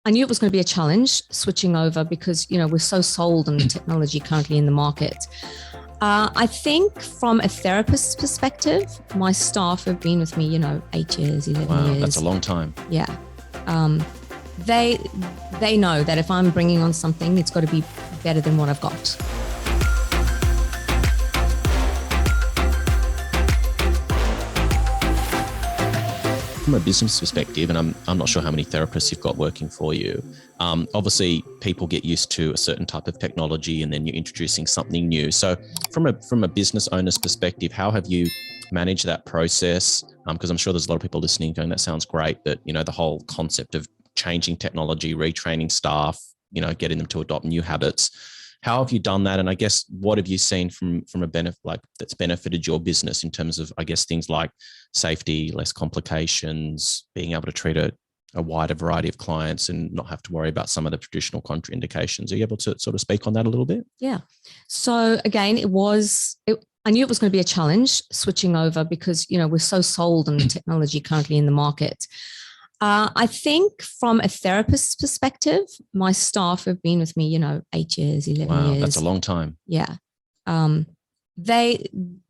I knew it was going to be a challenge switching over because, we're so sold on the technology currently in the market. I think from a therapist's perspective, my staff have been with me, 8 years, 11 years. That's a long time. Yeah. They know that if I'm bringing on something, it's got to be better than what I've got. From a business perspective, and I'm not sure how many therapists you've got working for you, obviously people get used to a certain type of technology and then you're introducing something new. So from a business owner's perspective, how have you managed that process? Because I'm sure there's a lot of people listening going, that sounds great, but the whole concept of changing technology, retraining staff, getting them to adopt new habits. How have you done that? And I guess, what have you seen from a benefit, like that's benefited your business in terms of, I guess, things like safety, less complications, being able to treat a wider variety of clients and not have to worry about some of the traditional contraindications? Are you able to sort of speak on that a little bit? Yeah. So again, I knew it was going to be a challenge switching over because, we're so sold on the technology currently in the market. I think from a therapist's perspective, my staff have been with me, 8 years, 11 years. That's a long time. Yeah. They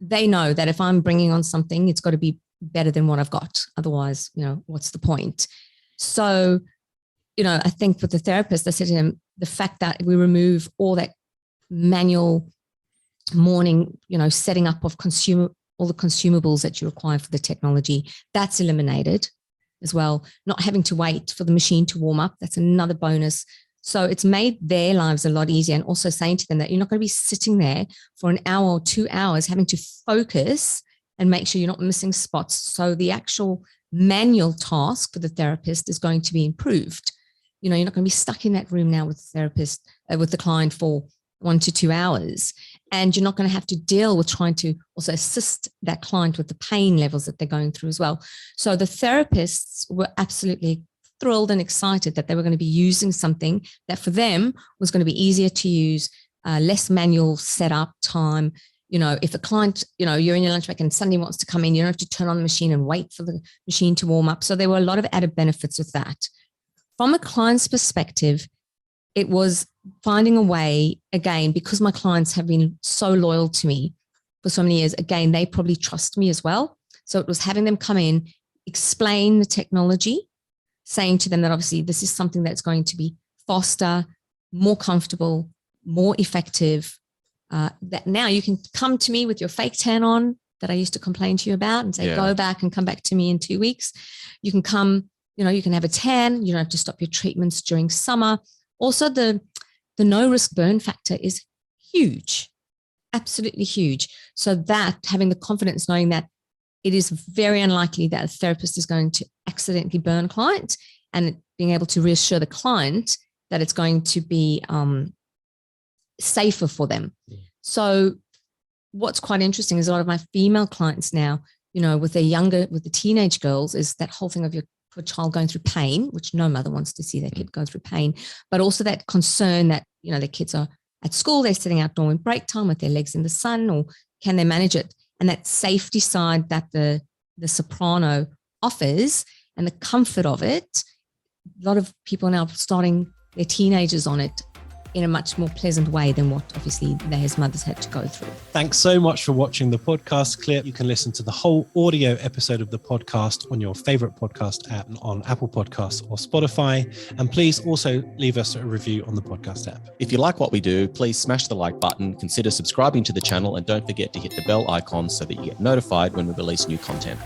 know that if I'm bringing on something, it's got to be better than what I've got. Otherwise, what's the point? So, I think with the therapist, I said to him, the fact that we remove all that manual morning, setting up of all the consumables that you require for the technology, that's eliminated as well. Not having to wait for the machine to warm up, that's another bonus. So it's made their lives a lot easier, and also saying to them that you're not going to be sitting there for an hour or 2 hours having to focus and make sure you're not missing spots. So the actual manual task for the therapist is going to be improved. You're not going to be stuck in that room now with the therapist, with the client for 1 to 2 hours. And you're not going to have to deal with trying to also assist that client with the pain levels that they're going through as well. So the therapists were absolutely thrilled and excited that they were going to be using something that for them was going to be easier to use, less manual setup time. If a client, you're in your lunch break and somebody wants to come in, you don't have to turn on the machine and wait for the machine to warm up. So there were a lot of added benefits with that. From a client's perspective, it was finding a way, again, because my clients have been so loyal to me for so many years, again, they probably trust me as well. So it was having them come in, explain the technology, saying to them that obviously this is something that's going to be faster, more comfortable, more effective, that now you can come to me with your fake tan on that I used to complain to you about and say, go back and come back to me in 2 weeks. You can come, you can have a tan. You don't have to stop your treatments during summer. Also, the no risk burn factor is huge, absolutely huge. So that having the confidence knowing that it is very unlikely that a therapist is going to accidentally burn a client, and being able to reassure the client that it's going to be safer for them. So what's quite interesting is a lot of my female clients now, with the teenage girls, is that whole thing of your child going through pain, which no mother wants to see their kid go through pain, but also that concern that, their kids are at school, they're sitting outdoor in break time with their legs in the sun, or can they manage it? And that safety side that the Soprano offers and the comfort of it, a lot of people are now starting their teenagers on it in a much more pleasant way than what obviously they as mothers had to go through. Thanks so much for watching the podcast clip. You can listen to the whole audio episode of the podcast on your favorite podcast app, on Apple Podcasts or Spotify. And please also leave us a review on the podcast app. If you like what we do, please smash the like button, consider subscribing to the channel, and don't forget to hit the bell icon so that you get notified when we release new content.